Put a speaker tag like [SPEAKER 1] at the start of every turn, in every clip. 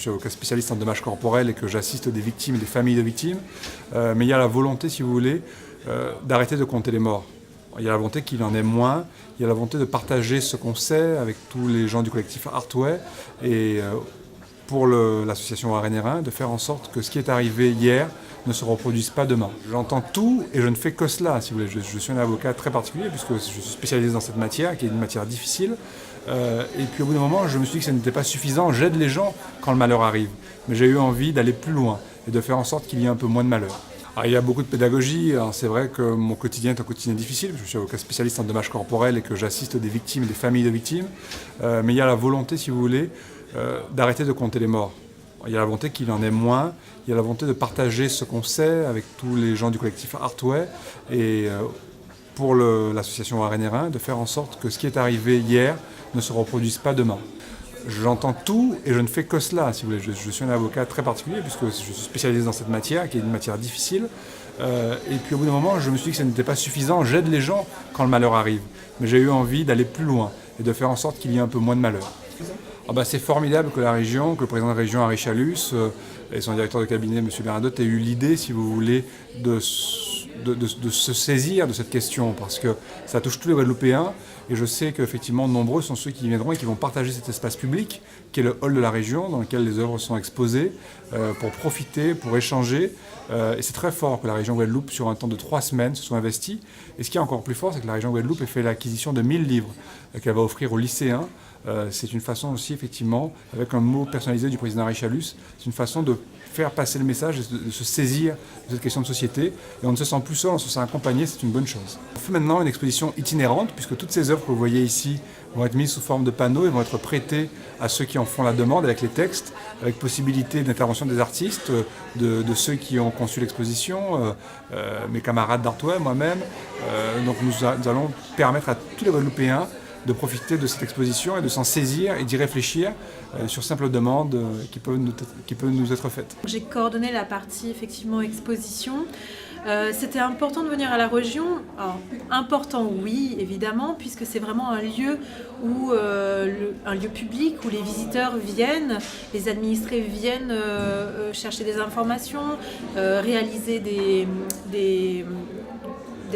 [SPEAKER 1] suis avocat spécialiste en dommages corporels et que j'assiste des victimes et des familles de victimes. Mais il y a la volonté, si vous voulez, d'arrêter de compter les morts. Il y a la volonté qu'il en ait moins, il y a la volonté de partager ce qu'on sait avec tous les gens du collectif Artway et pour l'association Arénérin, de faire en sorte que ce qui est arrivé hier ne se reproduise pas demain. J'entends tout et je ne fais que cela, si vous voulez. Je suis un avocat très particulier puisque je suis spécialisé dans cette matière, qui est une matière difficile. Et puis au bout d'un moment, je me suis dit que ce n'était pas suffisant. J'aide les gens quand le malheur arrive. Mais j'ai eu envie d'aller plus loin et de faire en sorte qu'il y ait un peu moins de malheur. Alors, il y a beaucoup de pédagogie. C'est vrai que mon quotidien est un quotidien difficile. Je suis avocat spécialiste en dommages corporels et que j'assiste des victimes et des familles de victimes. Mais il y a la volonté, si vous voulez, d'arrêter de compter les morts. Il y a la volonté qu'il en ait moins, il y a la volonté de partager ce qu'on sait avec tous les gens du collectif Artway et pour l'association Arénérin, de faire en sorte que ce qui est arrivé hier ne se reproduise pas demain. J'entends tout et je ne fais que cela, si vous voulez. Je suis un avocat très particulier puisque je suis spécialisé dans cette matière, qui est une matière difficile. Et puis au bout d'un moment, je me suis dit que ce n'était pas suffisant. J'aide les gens quand le malheur arrive. Mais j'ai eu envie d'aller plus loin et de faire en sorte qu'il y ait un peu moins de malheur. C'est formidable que la région, que le président de la région, Harry Chalus, et son directeur de cabinet, M. Bernadotte, aient eu l'idée, si vous voulez, de se saisir de cette question, parce que ça touche tous les Guadeloupéens, et je sais qu'effectivement, nombreux sont ceux qui viendront et qui vont partager cet espace public, qui est le hall de la région, dans lequel les œuvres sont exposées, pour profiter, pour échanger. Et c'est très fort que la région Guadeloupe, sur un temps de 3 semaines, se soit investie. Et ce qui est encore plus fort, c'est que la région Guadeloupe ait fait l'acquisition de 1000 livres qu'elle va offrir aux lycéens. C'est une façon aussi, effectivement, avec un mot personnalisé du président Harry Chalus, c'est une façon de faire passer le message, de se saisir de cette question de société. Et on ne se sent plus seul, on se sent accompagné, c'est une bonne chose. On fait maintenant une exposition itinérante, puisque toutes ces œuvres que vous voyez ici vont être mises sous forme de panneaux et vont être prêtées à ceux qui en font la demande, avec les textes, avec possibilité d'intervention des artistes, de ceux qui ont conçu l'exposition, mes camarades d'Artway, moi-même. Donc nous allons permettre à tous les Guadeloupéens de profiter de cette exposition et de s'en saisir et d'y réfléchir sur simple demande qui peut nous être faite.
[SPEAKER 2] J'ai coordonné la partie effectivement exposition. C'était important de venir à la région. Alors, important, oui, évidemment, puisque c'est vraiment un lieu où un lieu public où les visiteurs viennent, les administrés viennent chercher des informations, réaliser des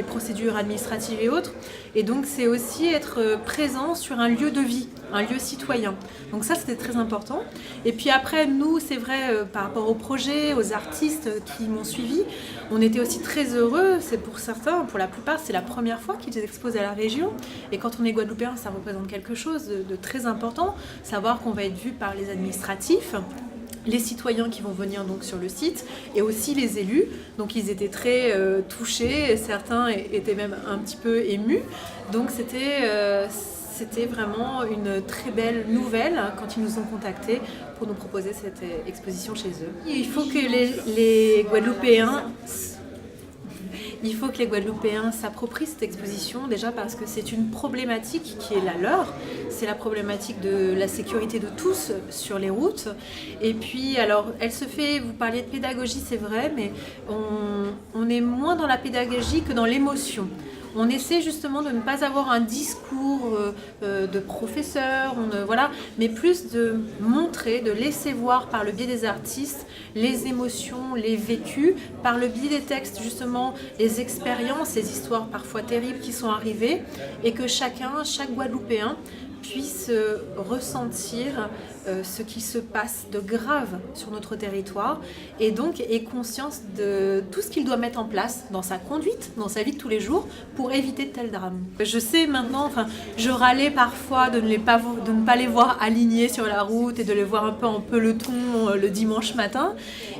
[SPEAKER 2] procédures administratives et autres. Et donc c'est aussi être présent sur un lieu de vie, un lieu citoyen. Donc ça c'était très important. Et puis après nous, c'est vrai, par rapport au projet, aux artistes qui m'ont suivi, on était aussi très heureux. C'est pour certains, pour la plupart, c'est la première fois qu'ils exposent à la région. Et quand on est guadeloupéen, ça représente quelque chose de très important. Savoir qu'on va être vu par les administratifs, les citoyens qui vont venir donc sur le site et aussi les élus. Donc ils étaient très touchés, certains étaient même un petit peu émus. Donc c'était vraiment une très belle nouvelle quand ils nous ont contactés pour nous proposer cette exposition chez eux. Il faut que les Guadeloupéens s'approprient cette exposition, déjà parce que c'est une problématique qui est la leur. C'est la problématique de la sécurité de tous sur les routes. Et puis, alors, elle se fait, vous parliez de pédagogie, c'est vrai, mais on est moins dans la pédagogie que dans l'émotion. On essaie justement de ne pas avoir un discours de professeur, voilà, mais plus de montrer, de laisser voir par le biais des artistes les émotions, les vécus, par le biais des textes justement, les expériences, les histoires parfois terribles qui sont arrivées, et que chaque Guadeloupéen puisse ressentir ce qui se passe de grave sur notre territoire et donc ait conscience de tout ce qu'il doit mettre en place dans sa conduite, dans sa vie de tous les jours pour éviter de tels drames. Je sais maintenant, je râlais parfois de ne pas les voir alignés sur la route et de les voir un peu en peloton le dimanche matin.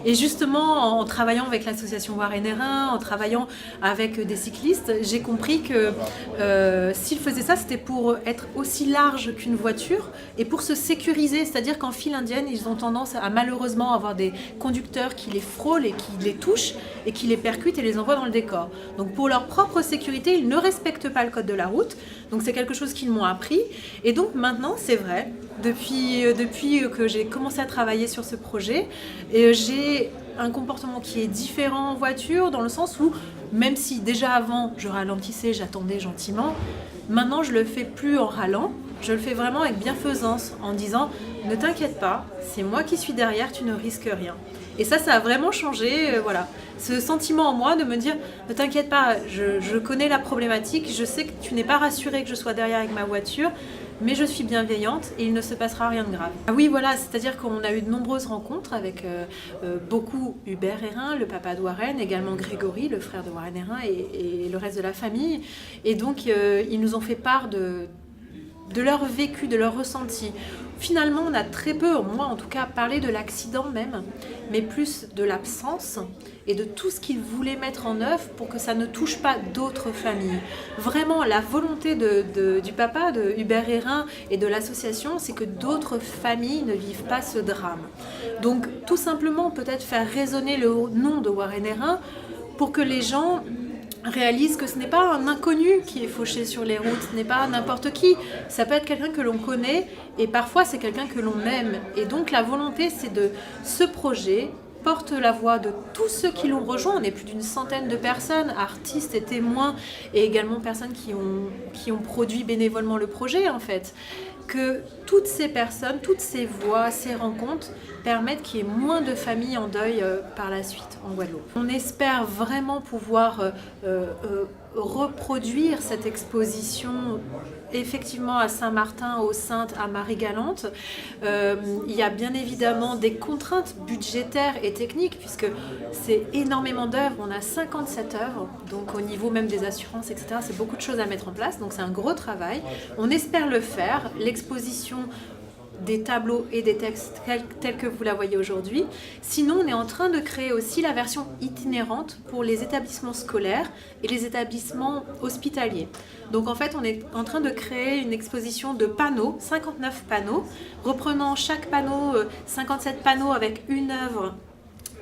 [SPEAKER 2] Et justement, en travaillant avec l'association Arénérin, en travaillant avec des cyclistes, j'ai compris que s'ils faisaient ça, c'était pour être aussi large qu'une voiture et pour se sécuriser. C'est-à-dire qu'en file indienne, ils ont tendance à malheureusement avoir des conducteurs qui les frôlent et qui les touchent et qui les percutent et les envoient dans le décor. Donc pour leur propre sécurité, ils ne respectent pas le code de la route. Donc c'est quelque chose qu'ils m'ont appris. Et donc maintenant, c'est vrai, depuis que j'ai commencé à travailler sur ce projet, j'ai un comportement qui est différent en voiture, dans le sens où, même si déjà avant je ralentissais, j'attendais gentiment, Maintenant, je le fais plus en râlant, je le fais vraiment avec bienfaisance, en disant « Ne t'inquiète pas, c'est moi qui suis derrière, tu ne risques rien ». Et ça a vraiment changé, voilà. Ce sentiment en moi de me dire « Ne t'inquiète pas, je connais la problématique, je sais que tu n'es pas rassuré que je sois derrière avec ma voiture, mais je suis bienveillante et il ne se passera rien de grave. » Ah oui, voilà, c'est-à-dire qu'on a eu de nombreuses rencontres avec beaucoup Hubert Hérin, le papa de Warren, également Grégory, le frère de Warren Hérin et le reste de la famille. Et donc, ils nous ont fait part de leur vécu, de leur ressenti. Finalement, on a très peu, moi en tout cas, parlé de l'accident même, mais plus de l'absence et de tout ce qu'ils voulaient mettre en œuvre pour que ça ne touche pas d'autres familles. Vraiment, la volonté du papa, de Hubert Hérin et de l'association, c'est que d'autres familles ne vivent pas ce drame. Donc, tout simplement, peut-être faire résonner le nom de Warren Hérin pour que les gens réalise que ce n'est pas un inconnu qui est fauché sur les routes, ce n'est pas n'importe qui, ça peut être quelqu'un que l'on connaît et parfois c'est quelqu'un que l'on aime. Et donc la volonté c'est de ce projet porte la voix de tous ceux qui l'ont rejoint. On est plus d'une centaine de personnes, artistes et témoins et également personnes qui ont produit bénévolement le projet en fait. Que toutes ces personnes, toutes ces voix, ces rencontres permettent qu'il y ait moins de familles en deuil par la suite en Guadeloupe. On espère vraiment pouvoir reproduire cette exposition effectivement à Saint-Martin, aux Saintes, à Marie-Galante. Il y a bien évidemment des contraintes budgétaires et techniques puisque c'est énormément d'œuvres. On a 57 œuvres, donc au niveau même des assurances, etc. C'est beaucoup de choses à mettre en place, donc c'est un gros travail. On espère le faire. L'exposition des tableaux et des textes tels que vous la voyez aujourd'hui. Sinon, on est en train de créer aussi la version itinérante pour les établissements scolaires et les établissements hospitaliers. Donc en fait, on est en train de créer une exposition de panneaux, 59 panneaux, reprenant chaque panneau, 57 panneaux avec une œuvre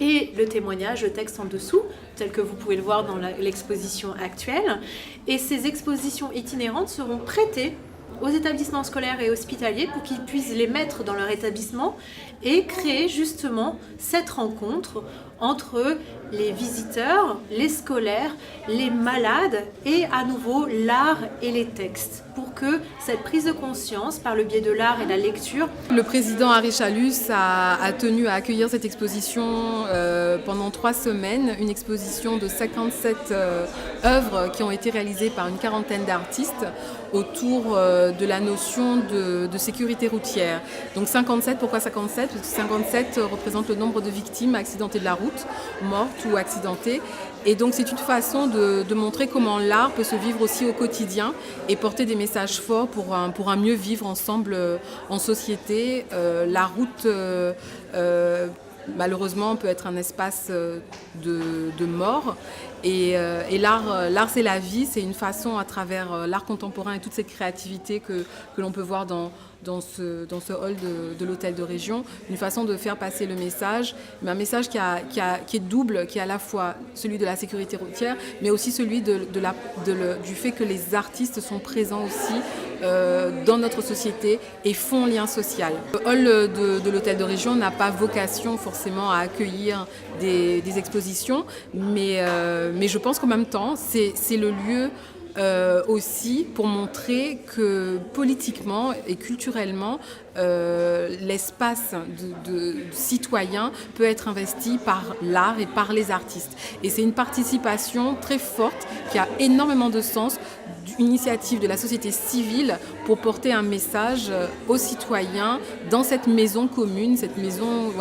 [SPEAKER 2] et le témoignage, le texte en dessous, tel que vous pouvez le voir dans l'exposition actuelle. Et ces expositions itinérantes seront prêtées aux établissements scolaires et hospitaliers pour qu'ils puissent les mettre dans leur établissement et créer justement cette rencontre entre les visiteurs, les scolaires, les malades et à nouveau l'art et les textes pour que cette prise de conscience par le biais de l'art et la lecture.
[SPEAKER 3] Le président Harry Chalus a tenu à accueillir cette exposition pendant 3 semaines, une exposition de 57 œuvres qui ont été réalisées par une quarantaine d'artistes autour de la notion de sécurité routière. Donc 57, pourquoi 57 ? Parce que 57 représente le nombre de victimes accidentées de la route, mortes ou accidentées. Et donc c'est une façon de montrer comment l'art peut se vivre aussi au quotidien et porter des messages forts pour un mieux vivre ensemble en société. La route malheureusement peut être un espace de mort et l'art c'est la vie, c'est une façon à travers l'art contemporain et toute cette créativité que l'on peut voir dans ce hall de l'hôtel de région, une façon de faire passer le message, mais un message qui est double, qui est à la fois celui de la sécurité routière, mais aussi celui du fait que les artistes sont présents aussi dans notre société et font lien social. Le hall de l'hôtel de région n'a pas vocation forcément à accueillir des expositions, mais je pense qu'en même temps, c'est le lieu aussi pour montrer que politiquement et culturellement, l'espace de citoyen peut être investi par l'art et par les artistes. Et c'est une participation très forte qui a énormément de sens, d'une initiative de la société civile pour porter un message aux citoyens dans cette maison commune, cette maison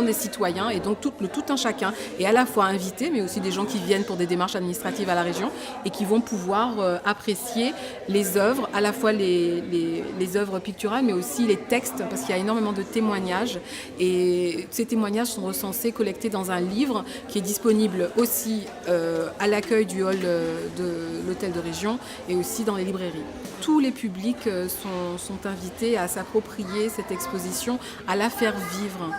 [SPEAKER 3] des citoyens. Et donc tout un chacun est à la fois invité, mais aussi des gens qui viennent pour des démarches administratives à la région et qui vont pouvoir apprécier les œuvres, à la fois les œuvres picturales, mais aussi les textes, parce qu'il y a énormément de témoignages. Et ces témoignages sont recensés, collectés dans un livre qui est disponible aussi à l'accueil du hall de l'hôtel de région et aussi dans les librairies. Tous les publics sont invités à s'approprier cette exposition, à la faire vivre.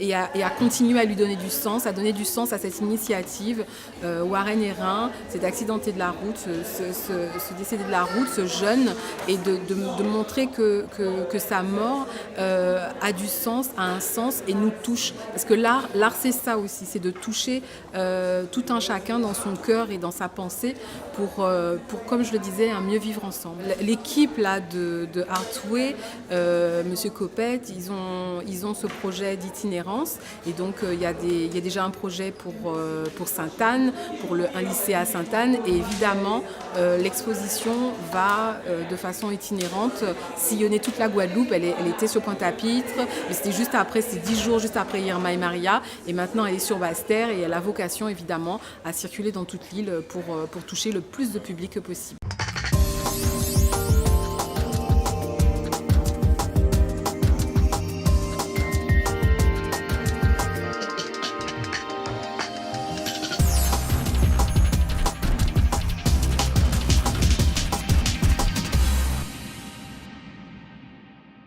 [SPEAKER 3] Et à continuer à lui donner du sens, à donner du sens à cette initiative. Warren Hérin s'est accidenté de la route, se décédé de la route, ce jeune, et de montrer que sa mort a du sens, a un sens et nous touche. Parce que l'art c'est ça aussi, c'est de toucher tout un chacun dans son cœur et dans sa pensée pour comme je le disais, un mieux vivre ensemble. L'équipe là de Artway, Monsieur Copette, ils ont ce projet d'itinérance et donc il y a déjà un projet pour Sainte-Anne, pour un lycée à Sainte-Anne et évidemment l'exposition va de façon itinérante sillonner toute la Guadeloupe. Elle était sur Pointe-à-Pitre, mais c'était 10 jours juste après Irma et Maria et maintenant elle est sur Basse-Terre et elle a vocation évidemment à circuler dans toute l'île pour toucher le plus de public que possible.